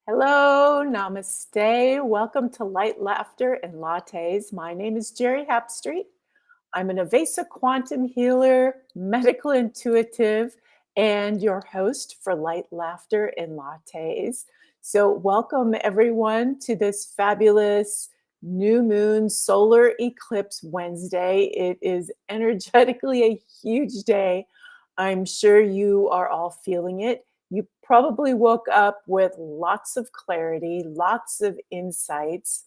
Hello, namaste. Welcome to Light, Laughter, and Lattes. My name is Geri Habstritt. I'm an Avesa quantum healer, medical intuitive, and your host for Light, Laughter, and Lattes. So, welcome everyone to this fabulous new moon solar eclipse Wednesday. It is energetically a huge day. I'm sure you are all feeling it. You probably woke up with lots of clarity, lots of insights.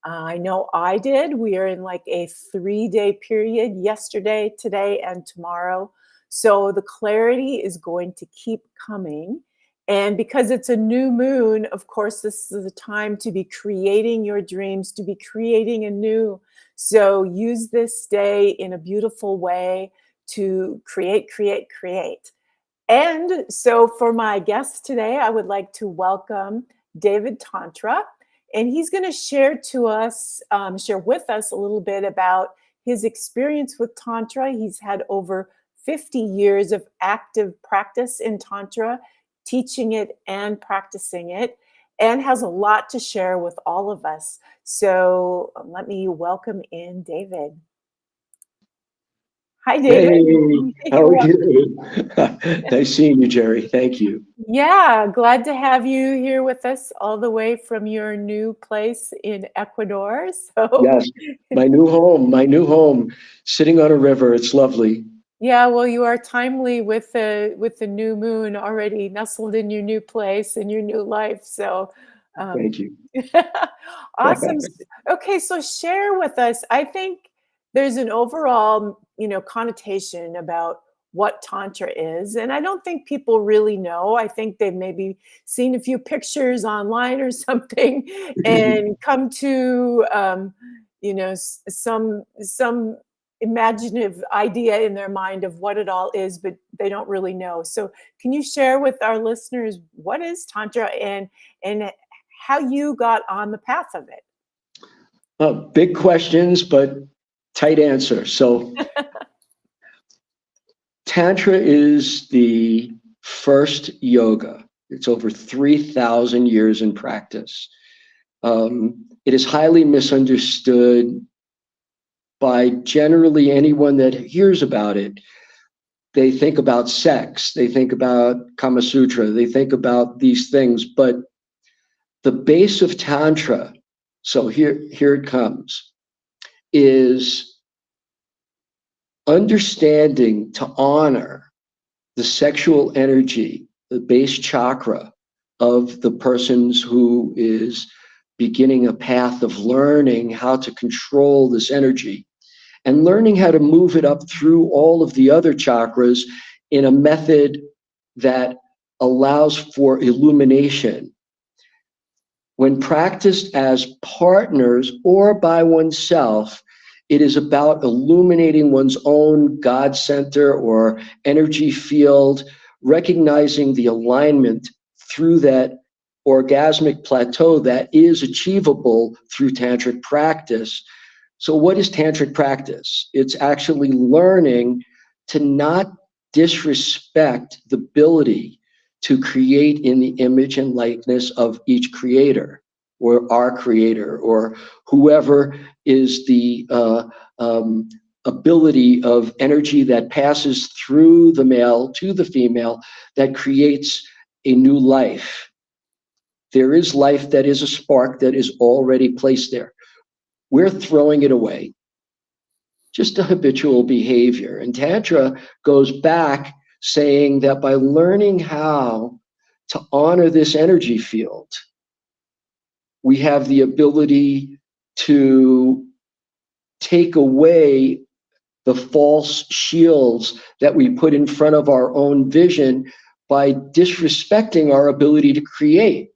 I know I did. We are in like a 3-day period yesterday, today, and tomorrow. So the clarity is going to keep coming. And because it's a new moon, of course, this is the time to be creating your dreams, to be creating anew. So use this day in a beautiful way to create, create, create. And so for my guest today, I would like to welcome David Tantra. And he's going to share with us a little bit about his experience with Tantra. He's had over 50 years of active practice in Tantra, teaching it and practicing it, and has a lot to share with all of us. So let me welcome in David. Hi, David. Hey, how are you? Nice seeing you, Geri. Thank you. Yeah, glad to have you here with us all the way from your new place in Ecuador. So, Yes, my new home, sitting on a river. It's lovely. yeah, well, you are timely with the new moon already nestled in your new place and your new life. So, um, Thank you. awesome. Okay, so share with us. I think there's an overall, connotation about what tantra is, and I don't think people really know. I think they've maybe seen a few pictures online or something, and come to, some imaginative idea in their mind of what it all is, but they don't really know. So, can you share with our listeners what is tantra and how you got on the path of it? Big questions, but tight answer. So, Tantra is the first yoga. It's over 3,000 years in practice. It is highly misunderstood by generally anyone that hears about it. They think about sex, they think about Kama Sutra, they think about these things, but the base of Tantra, so here it comes, is understanding to honor the sexual energy, the base chakra of the persons who is beginning a path of learning how to control this energy and learning how to move it up through all of the other chakras in a method that allows for illumination. When practiced as partners or by oneself, it is about illuminating one's own God center or energy field, recognizing the alignment through that orgasmic plateau that is achievable through tantric practice. So what is tantric practice? It's actually learning to not disrespect the ability to create in the image and likeness of each creator or our creator or whoever is the ability of energy that passes through the male to the female that creates a new life. There is life that is a spark that is already placed there. We're throwing it away. Just a habitual behavior. And Tantra goes back saying that by learning how to honor this energy field, we have the ability to take away the false shields that we put in front of our own vision by disrespecting our ability to create.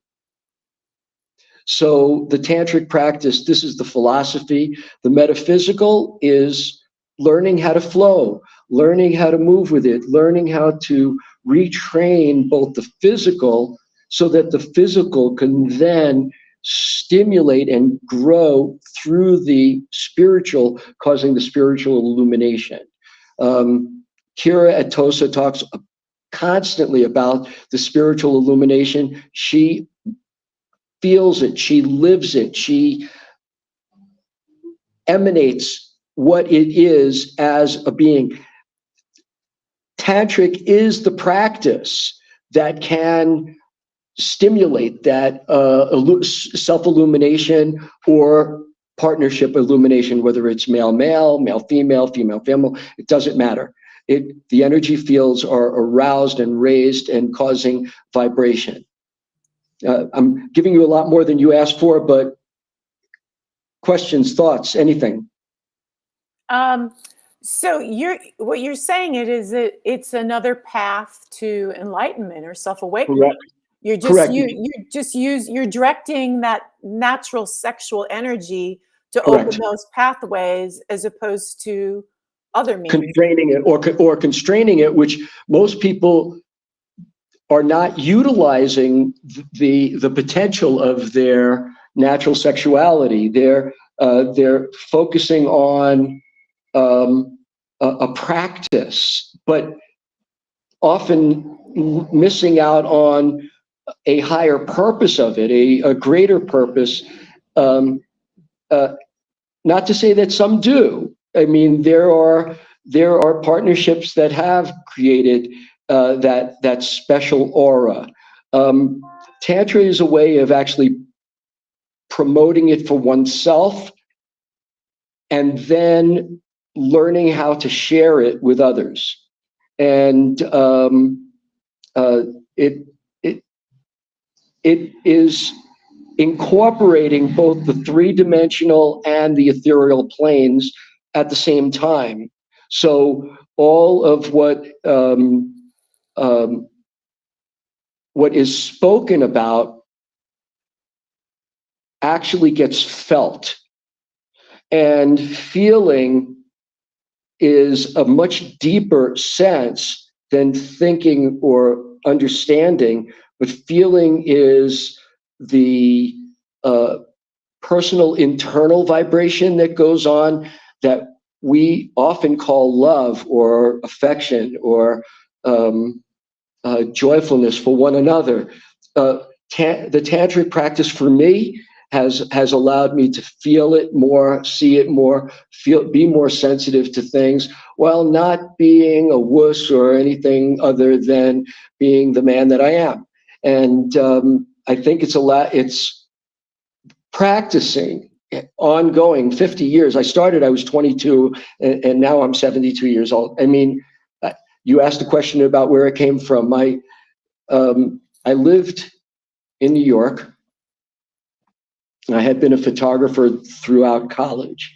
So the tantric practice, this is the philosophy. The metaphysical is learning how to flow, learning how to move with it, learning how to retrain both the physical so that the physical can then stimulate and grow through the spiritual, causing the spiritual illumination. Kira Atosa talks constantly about the spiritual illumination. She feels it, she lives it, she emanates what it is as a being. Tantric is the practice that can stimulate that self-illumination or partnership illumination, whether it's male-male, male-female, female-female, it doesn't matter. The energy fields are aroused and raised and causing vibration. I'm giving you a lot more than you asked for, but questions, thoughts, anything? So what you're saying it's another path to enlightenment or self-awakening. Correct. You're just Correct. you're directing that natural sexual energy to Correct. open those pathways as opposed to other means. Constraining it or constraining it, which most people are not utilizing the potential of their natural sexuality. They're focusing on a practice, but often missing out on a higher purpose of it, a greater purpose. Not to say that some do. I mean, there are partnerships that have created that special aura. Tantra is a way of actually promoting it for oneself and then learning how to share it with others. And it is incorporating both the three-dimensional and the ethereal planes at the same time. So all of what is spoken about actually gets felt. And feeling is a much deeper sense than thinking or understanding, but feeling is the personal internal vibration that goes on that we often call love or affection or joyfulness for one another. The tantric practice for me has allowed me to feel it more, see it more, be more sensitive to things, while not being a wuss or anything other than being the man that I am. And I think it's practicing ongoing 50 years. I was 22 and now I'm 72 years old. I mean, you asked a question about where it came from. I lived in New York. I had been a photographer throughout college.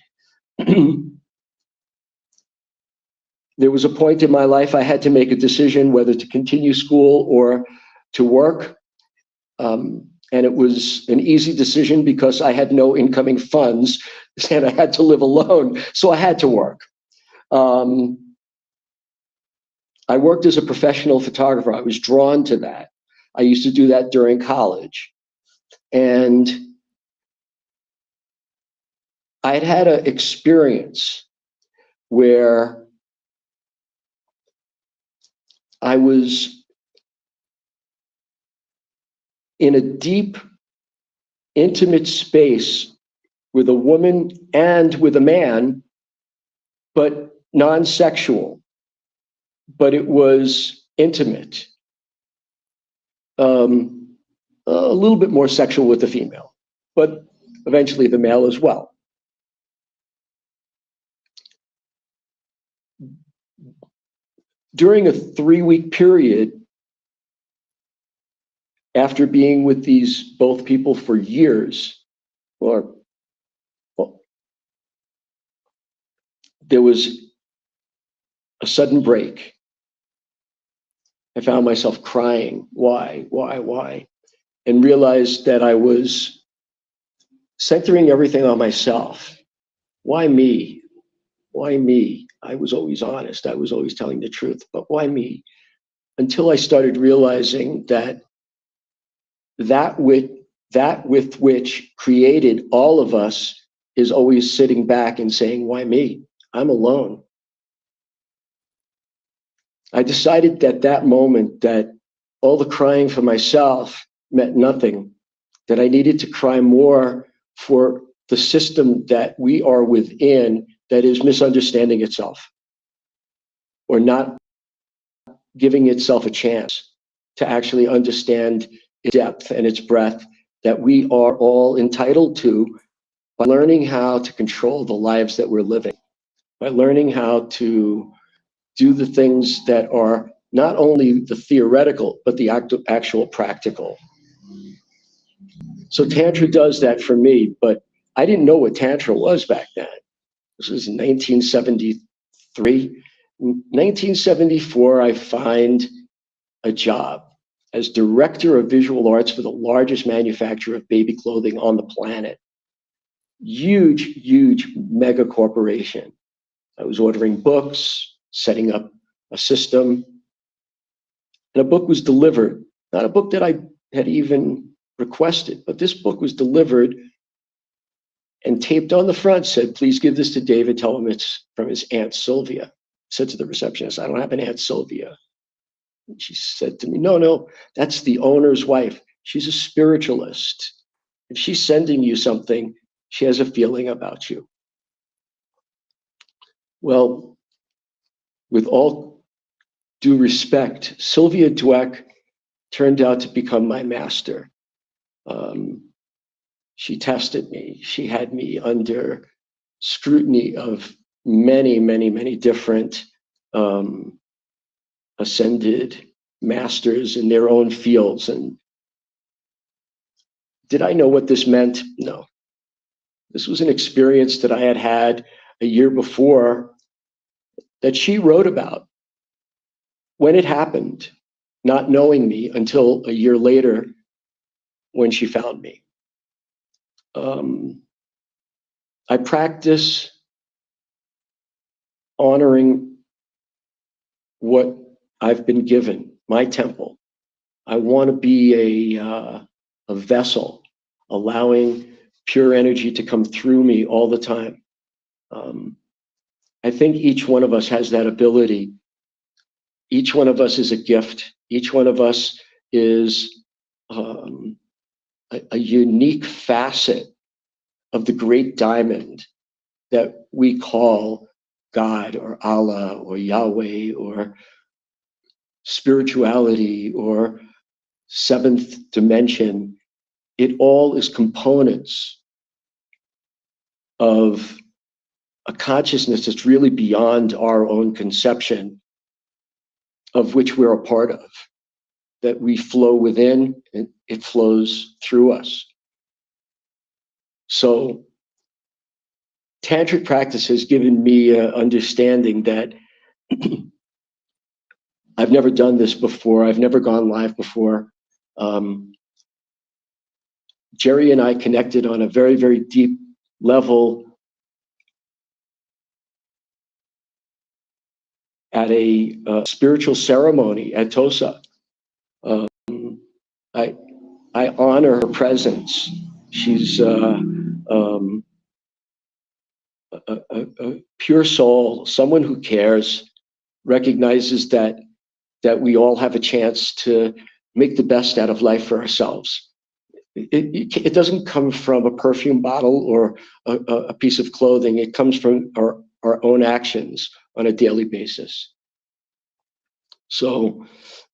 There was a point in my life I had to make a decision whether to continue school or to work. And it was an easy decision because I had no incoming funds and I had to live alone. So I had to work. I worked as a professional photographer. I was drawn to that. I used to do that during college. And I had an experience where I was in a deep, intimate space with a woman and with a man, but non-sexual, but it was intimate. A little bit more sexual with the female, but eventually the male as well. During a 3-week period, after being with these both people for years, there was a sudden break. I found myself crying, why? And realized that I was centering everything on myself. Why me? Why me? I was always honest. I was always telling the truth, but why me? Until I started realizing that with which created all of us is always sitting back and saying, why me? I'm alone. I decided at that moment that all the crying for myself meant nothing, that I needed to cry more for the system that we are within that is misunderstanding itself or not giving itself a chance to actually understand its depth and its breadth that we are all entitled to by learning how to control the lives that we're living, by learning how to do the things that are not only the theoretical, but the actual practical. So Tantra does that for me, but I didn't know what Tantra was back then. This was 1973. In 1974, I find a job as director of visual arts for the largest manufacturer of baby clothing on the planet. Huge, huge mega corporation. I was ordering books, setting up a system, and a book was delivered. Not a book that I had even requested, but this book was delivered and taped on the front said, "Please give this to David, tell him it's from his Aunt Sylvia." I said to the receptionist, "I don't have an Aunt Sylvia." And she said to me, no, that's the owner's wife. She's a spiritualist. If she's sending you something, she has a feeling about you. Well, with all due respect, Sylvia Dweck turned out to become my master. She tested me. She had me under scrutiny of many, many, many different ascended masters in their own fields. And did I know what this meant? No. This was an experience that I had had a year before that she wrote about when it happened, not knowing me until a year later when she found me. I practice honoring what I've been given, my temple. I want to be a vessel, allowing pure energy to come through me all the time. I think each one of us has that ability. Each one of us is a gift. Each one of us is a unique facet of the great diamond that we call God or Allah or Yahweh or spirituality or seventh dimension. It all is components of a consciousness that's really beyond our own conception, of which we're a part of, that we flow within and it flows through us. So Tantric practice has given me an understanding that I've never done this before. I've never gone live before. Geri and I connected on a very, very deep level at a spiritual ceremony at Tosa. I honor her presence. She's a pure soul, someone who cares, recognizes that we all have a chance to make the best out of life for ourselves. It doesn't come from a perfume bottle or a piece of clothing. It comes from our own actions on a daily basis. So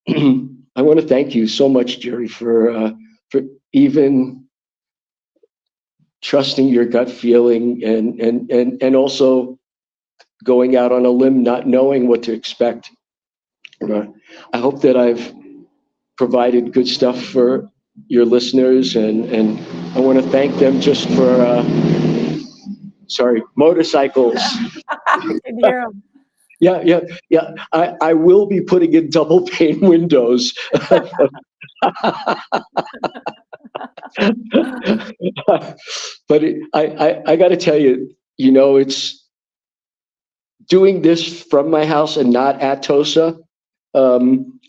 I want to thank you so much, Geri, for even trusting your gut feeling and also going out on a limb, not knowing what to expect. I hope that I've provided good stuff for your listeners, and I want to thank them just for motorcycles. I can hear them. Yeah. I will be putting in double pane windows. But I got to tell you, it's doing this from my house and not at Tosa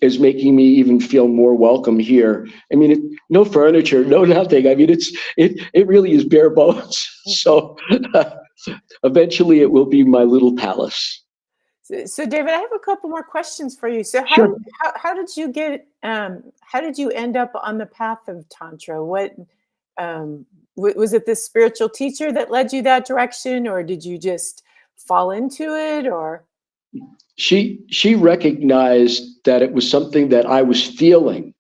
is making me even feel more welcome here. I mean, no furniture, no nothing. I mean, it really is bare bones. So eventually it will be my little palace. So David, I have a couple more questions for you. So Sure. how did you get how did you end up on the path of Tantra? um, was it this spiritual teacher that led you that direction, or did you just fall into it? Or She recognized that it was something that I was feeling,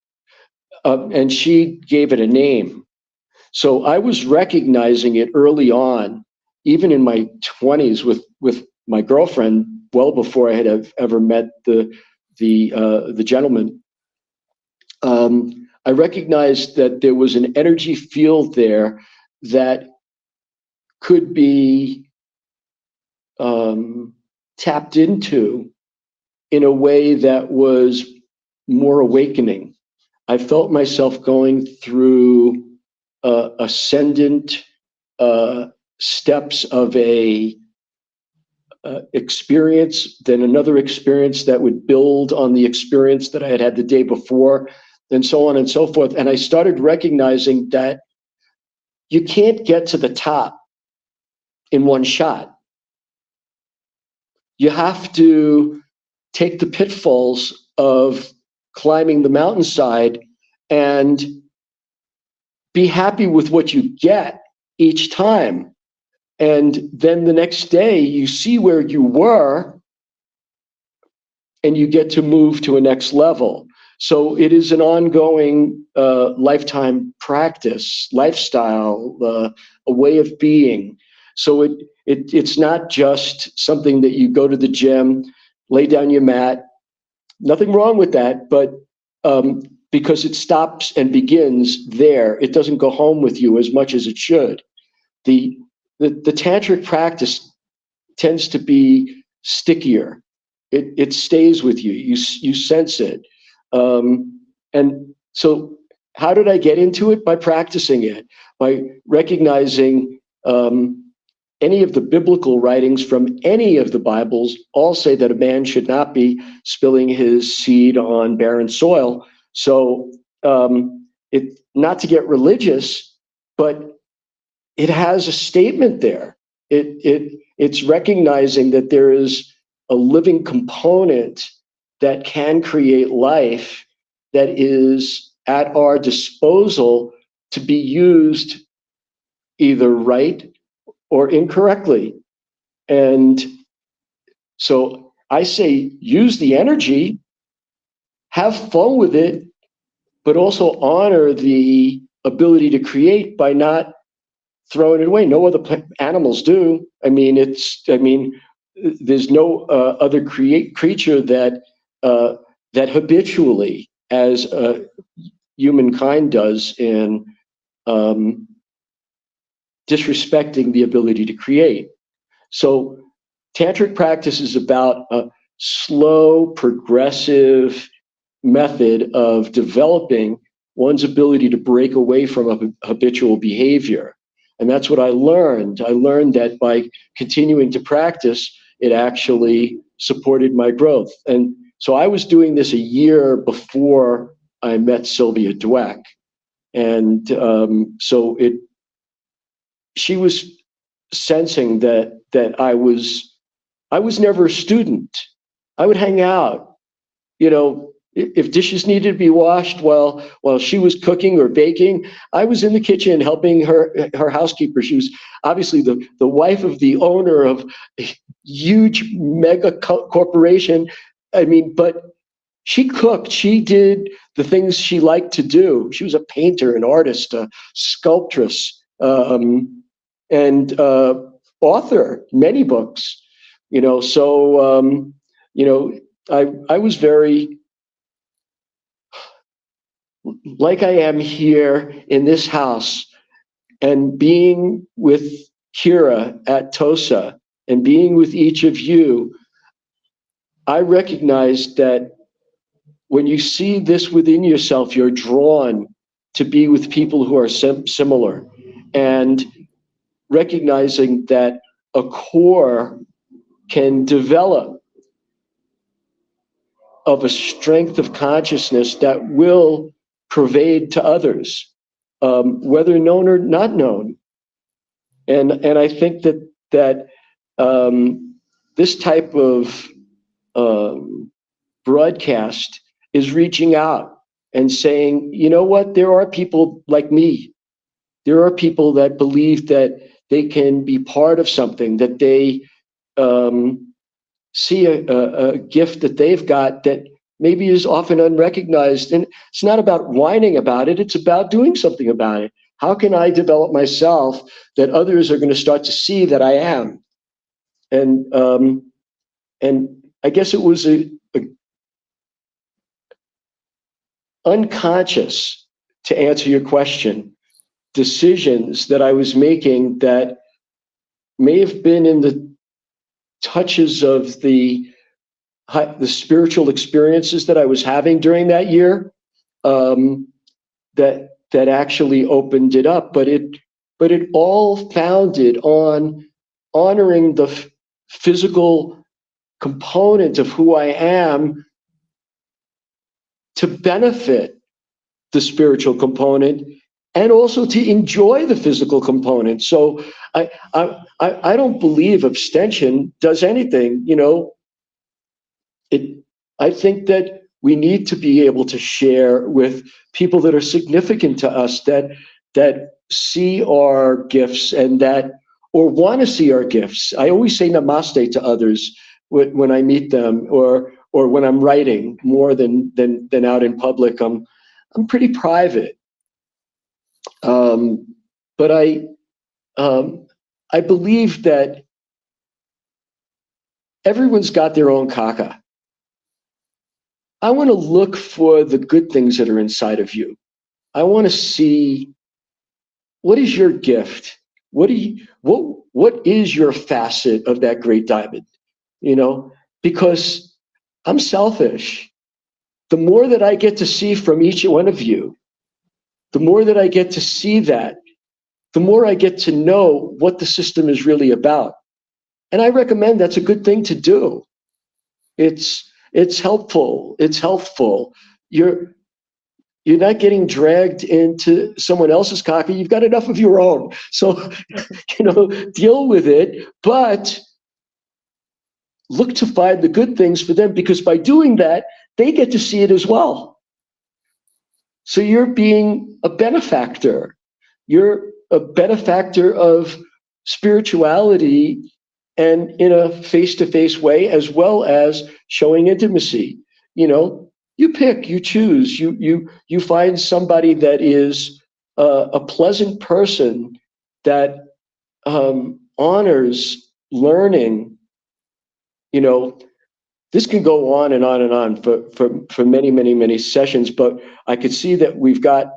and she gave it a name. So I was recognizing it early on, even in my 20s with my girlfriend, well before I had ever met the gentleman. I recognized that there was an energy field there that could be tapped into in a way that was more awakening. I felt myself going through ascendant steps of a experience, then another experience that would build on the experience that I had had the day before, and so on and so forth. And I started recognizing that you can't get to the top in one shot. You have to take the pitfalls of climbing the mountainside and be happy with what you get each time. And then the next day you see where you were and you get to move to a next level. So it is an ongoing lifetime practice, lifestyle, a way of being. So it's not just something that you go to the gym, lay down your mat. Nothing wrong with that, but because it stops and begins there, it doesn't go home with you as much as it should. The tantric practice tends to be stickier. It stays with you. You sense it. And so how did I get into it? By practicing it, by recognizing any of the biblical writings from any of the Bibles all say that a man should not be spilling his seed on barren soil. So it not to get religious, but it has a statement there. It's recognizing that there is a living component that can create life that is at our disposal to be used either right or incorrectly. And so I say use the energy, have fun with it, but also honor the ability to create by not throwing it away. No other animals do. There's no other creature that that habitually, as humankind does, in disrespecting the ability to create. So tantric practice is about a slow, progressive method of developing one's ability to break away from a habitual behavior. And that's what I learned. I learned that by continuing to practice, it actually supported my growth. And so I was doing this a year before I met Sylvia Dweck. And she was sensing that I was never a student. I would hang out, if dishes needed to be washed while she was cooking or baking, I was in the kitchen helping her housekeeper. She was obviously the wife of the owner of a huge mega corporation. But she cooked. She did the things she liked to do. She was a painter, an artist, a sculptress, and author, many books. I was very, like I am here in this house, and being with Kira at TOSA and being with each of you, I recognize that when you see this within yourself, you're drawn to be with people who are similar, and recognizing that a core can develop of a strength of consciousness that will pervade to others, whether known or not known. And I think that this type of broadcast is reaching out and saying, you know what, there are people like me. There are people that believe that they can be part of something, that they see a gift that they've got that maybe is often unrecognized. And it's not about whining about it, it's about doing something about it. How can I develop myself that others are going to start to see that I am? And I guess it was a unconscious, to answer your question, decisions that I was making that may have been in the touches of the spiritual experiences that I was having during that year, that actually opened it up. But it all founded on honoring the physical component of who I am to benefit the spiritual component and also to enjoy the physical component. So I don't believe abstention does anything. I think that we need to be able to share with people that are significant to us, that see our gifts and that, or want to see our gifts. I always say namaste to others when I meet them, or when I'm writing, more than out in public. I'm pretty private, but I believe that everyone's got their own kaka. I want to look for the good things that are inside of you. I want to see, what is your gift? What is your facet of that great diamond? Because I'm selfish. The more that I get to see from each one of you, the more that I get to see that, the more I get to know what the system is really about. And I recommend that's a good thing to do. It's helpful. It's healthful. You're not getting dragged into someone else's kaka. You've got enough of your own. So, deal with it, but look to find the good things for them, because by doing that, they get to see it as well. So you're being a benefactor. You're a benefactor of spirituality, and in a face-to-face way, as well as showing intimacy. You pick, you choose, you find somebody that is a pleasant person, that honors learning. This can go on and on and on for many, many, many sessions, but I could see that we've got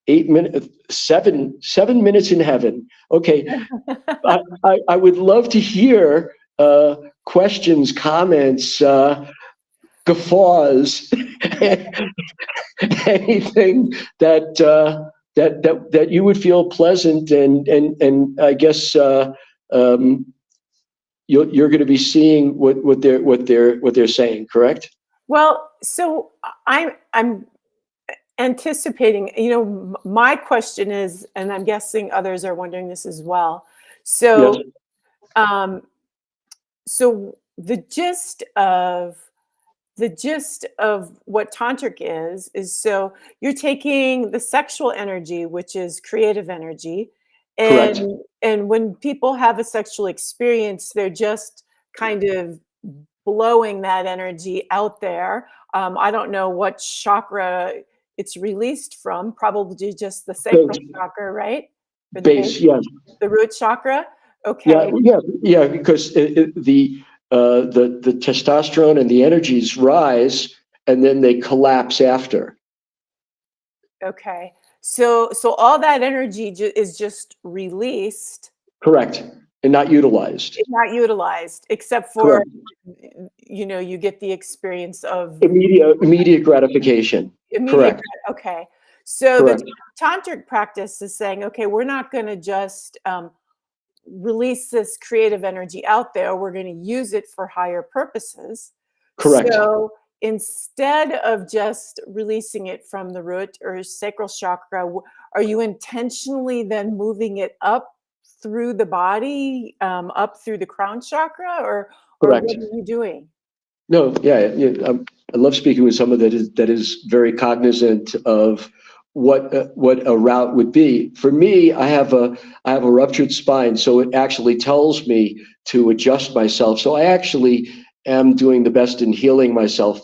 7 minutes in heaven. Okay. I would love to hear questions, comments, guffaws, anything that you would feel pleasant, and I guess you're going to be seeing what they're saying, correct? Well, so I'm anticipating, my question is, and I'm guessing others are wondering this as well. Yes, So, so the gist of what tantric is so you're taking the sexual energy, which is creative energy, correct, and when people have a sexual experience, they're just kind of blowing that energy out there. I don't know what chakra it's released from, probably just the sacral base, chakra, right? Or the base, base, yes, the root chakra. yeah, Okay. yeah, because the testosterone and the energies rise, and then they collapse after. Okay. So all that energy is just released, Correct, and not utilized. it's not utilized, except for, Correct. you get the experience of Immediate gratification. immediate. Correct. Okay. So the Correct. tantric practice is saying, okay, we're not going to just release this creative energy out there. We're going to use it for higher purposes. Correct. So instead of just releasing it from the root or sacral chakra, are you intentionally then moving it up through the body, up through the crown chakra, or Correct. what are you doing? No, yeah, I love speaking with someone that is very cognizant of what a route would be. For me, I have a ruptured spine, so it actually tells me to adjust myself. So I actually am doing the best in healing myself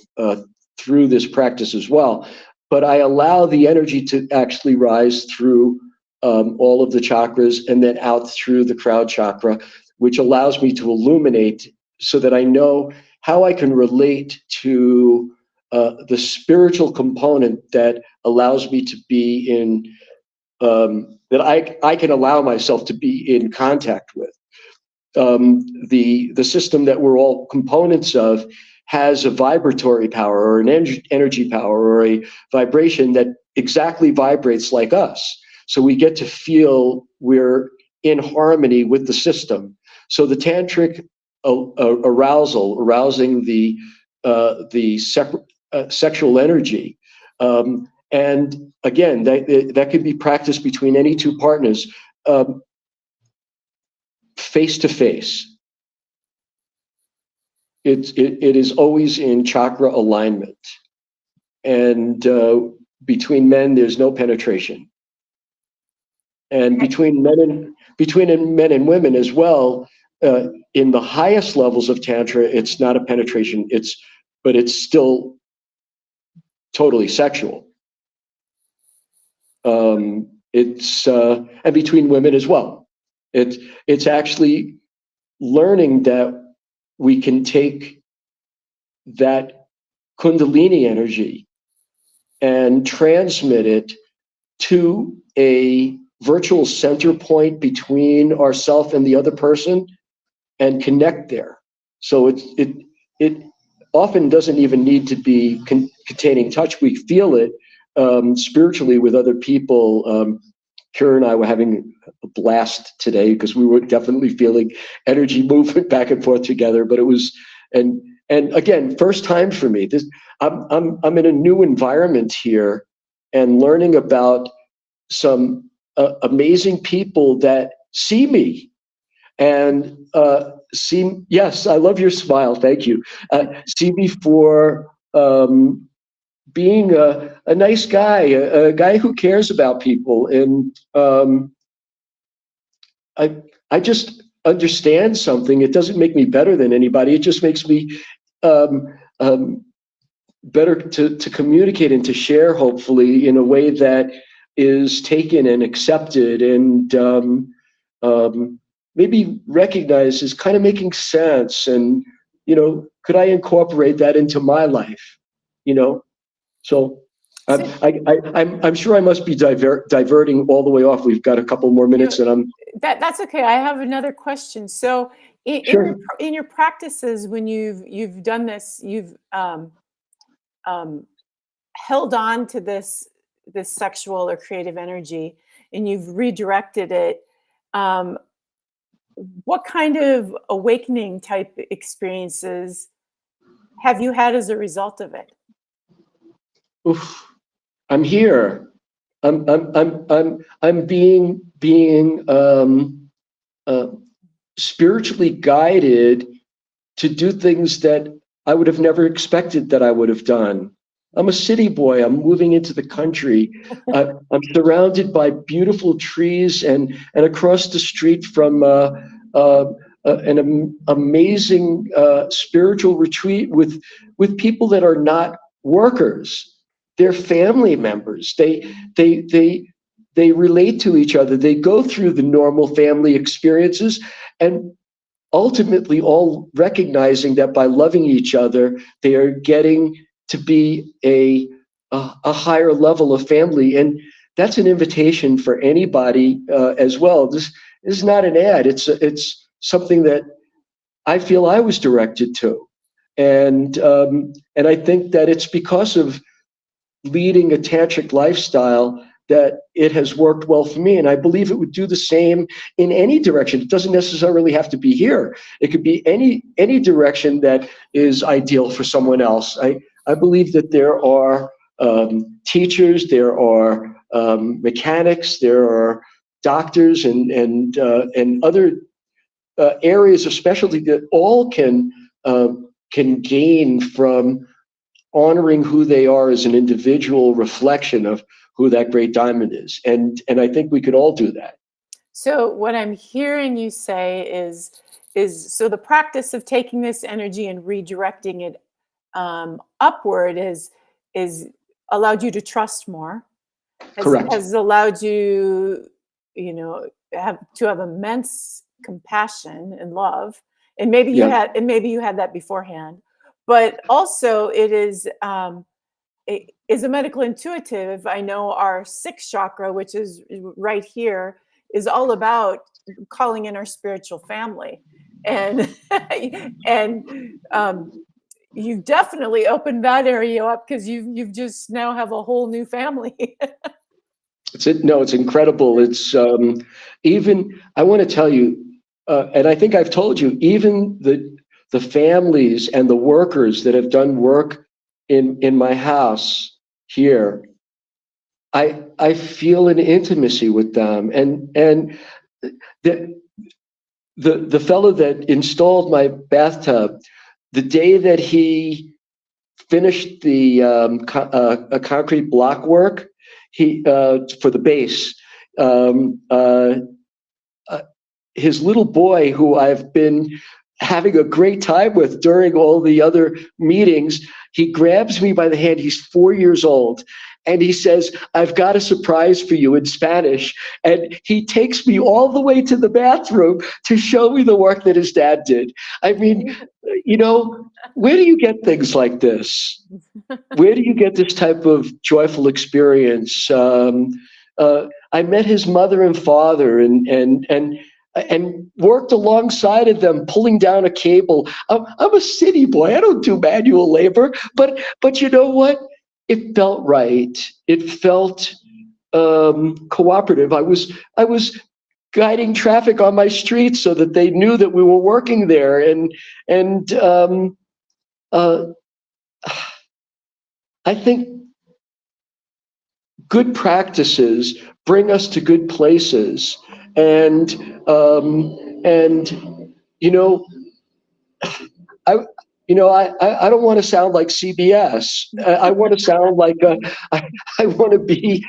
through this practice as well. But I allow the energy to actually rise through all of the chakras and then out through the crown chakra, which allows me to illuminate so that I know how I can relate to the spiritual component that allows me to be in, that I can allow myself to be in contact with. The system that we're all components of has a vibratory power or an energy power or a vibration that exactly vibrates like us. So we get to feel we're in harmony with the system. So the tantric arousing the sexual energy, and again, that could be practiced between any two partners, face to face. It is always in chakra alignment, and between men there's no penetration, and between men and women as well. In the highest levels of tantra, it's not a penetration. But it's still totally sexual. It's and between women as well. It's actually learning that we can take that Kundalini energy and transmit it to a virtual center point between ourself and the other person and connect there. So it often doesn't even need to be containing touch. We feel it spiritually with other people. Kira and I were having a blast today because we were definitely feeling energy movement back and forth together. But it was, and again, first time for me. I'm in a new environment here and learning about some amazing people that see me and see. Yes, I love your smile. Thank you. See me for being a nice guy, a guy who cares about people, and I just understand something. It doesn't make me better than anybody. It just makes me um, better to communicate and to share, hopefully, in a way that is taken and accepted and maybe recognized as kind of making sense. And, could I incorporate that into my life? So So, I'm sure I must be diverting all the way off. We've got a couple more minutes, and I'm that's okay. I have another question. So, sure. in your practices, when you've done this, you've held on to this sexual or creative energy, and you've redirected it. What kind of awakening type experiences have you had as a result of it? Oof, I'm here. I'm being spiritually guided to do things that I would have never expected that I would have done. I'm a city boy. I'm moving into the country. I'm surrounded by beautiful trees, and across the street from an amazing spiritual retreat with people that are not workers. They're family members. They relate to each other. They go through the normal family experiences, and ultimately all recognizing that by loving each other, they are getting to be a higher level of family. And that's an invitation for anybody as well. This is not an ad. It's something that I feel I was directed to. And I think that it's because of leading a tantric lifestyle that it has worked well for me. And I believe it would do the same in any direction. It doesn't necessarily have to be here. It could be any direction that is ideal for someone else. I believe that there are teachers, there are mechanics, there are doctors and other areas of specialty that all can gain from honoring who they are as an individual reflection of who that great diamond is. And I think we could all do that. So what I'm hearing you say is so the practice of taking this energy and redirecting it upward is allowed you to trust more, Correct. has allowed you, you know, have immense compassion and love, and maybe you Yeah. had that beforehand, but also it is a medical intuitive. I know our sixth chakra, which is right here, is all about calling in our spiritual family, and and you've definitely opened that area up because you've just now have a whole new family. It's incredible. It's even, I want to tell you, and I think I've told you, even the families and the workers that have done work in my house here, I feel an intimacy with them. And the fellow that installed my bathtub, the day that he finished the concrete block work, he for the base, um, uh, his little boy, who I've been having a great time with during all the other meetings, he grabs me by the hand. He's 4 years old. And he says, "I've got a surprise for you," in Spanish. And he takes me all the way to the bathroom to show me the work that his dad did. I mean, where do you get things like this? Where do you get this type of joyful experience? I met his mother and father, and worked alongside of them, pulling down a cable. I'm a city boy. I don't do manual labor, but you know what? It felt right. It felt cooperative. I was guiding traffic on my street so that they knew that we were working there, and uh, I think good practices bring us to good places, and and you know I I don't want to sound like CBS. I want to sound like I want to be,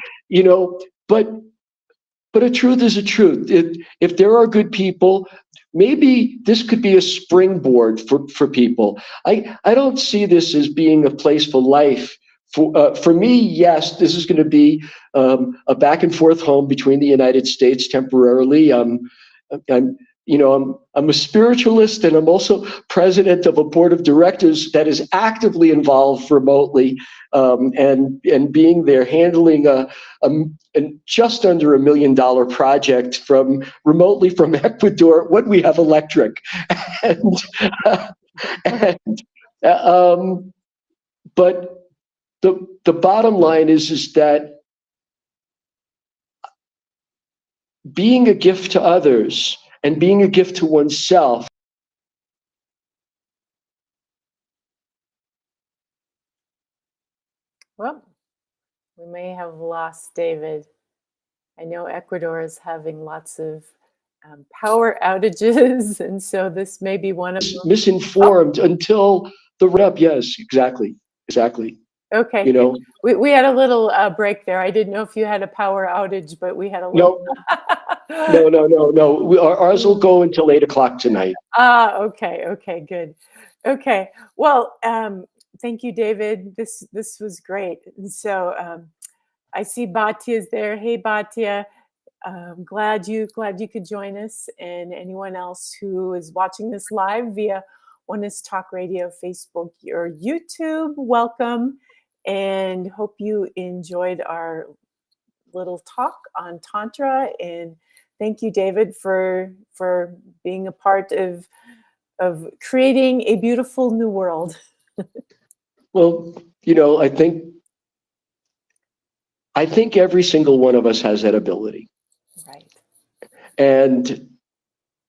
but a truth is a truth. If there are good people, maybe this could be a springboard for people. I don't see this as being a place for life. For me, yes, this is going to be a back and forth home between the United States temporarily. I'm I'm a spiritualist, and I'm also president of a board of directors that is actively involved remotely, and being there, handling a just under $1 million project from remotely from Ecuador when we have electric, and, and but the bottom line is that being a gift to others and being a gift to oneself. Well, we may have lost David. I know Ecuador is having lots of power outages, and so this may be one of them. Misinformed until the up. Yes, exactly. Okay, we had a little break there. I didn't know if you had a power outage, but we had a little. No. Ours will go until 8 o'clock tonight. Okay, good. Okay, well, thank you, David. This was great. And so I see Batia's there. Hey, Batia. Glad you could join us, and anyone else who is watching this live via Oneness Talk Radio, Facebook, or YouTube, welcome, and hope you enjoyed our little talk on Tantra. And thank you, David, for being a part of creating a beautiful new world. Well, I think every single one of us has that ability. Right. And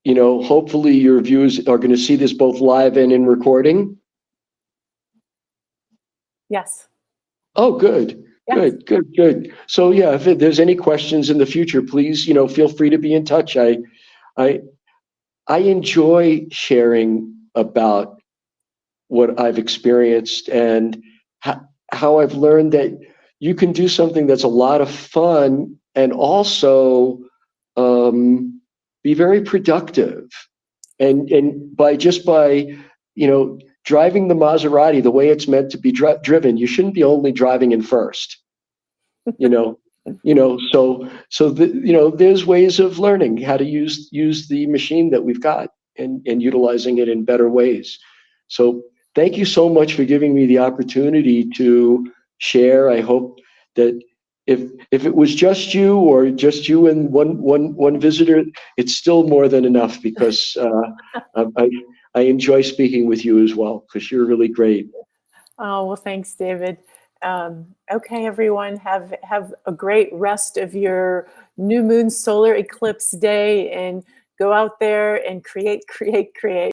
hopefully your viewers are going to see this both live and in recording. Yes. Oh, good. Yes. Good. So yeah, if there's any questions in the future, please, feel free to be in touch. I enjoy sharing about what I've experienced and how I've learned that you can do something that's a lot of fun and also be very productive. And by driving the Maserati the way it's meant to be driven, you shouldn't be only driving in first. you know there's ways of learning how to use the machine that we've got, and utilizing it in better ways. So thank you so much for giving me the opportunity to share. I hope that if it was just you, or just you and one visitor, it's still more than enough, because I enjoy speaking with you as well, because you're really great. Oh, well, thanks, David. Okay, everyone, have a great rest of your new moon solar eclipse day, and go out there and create, create, create.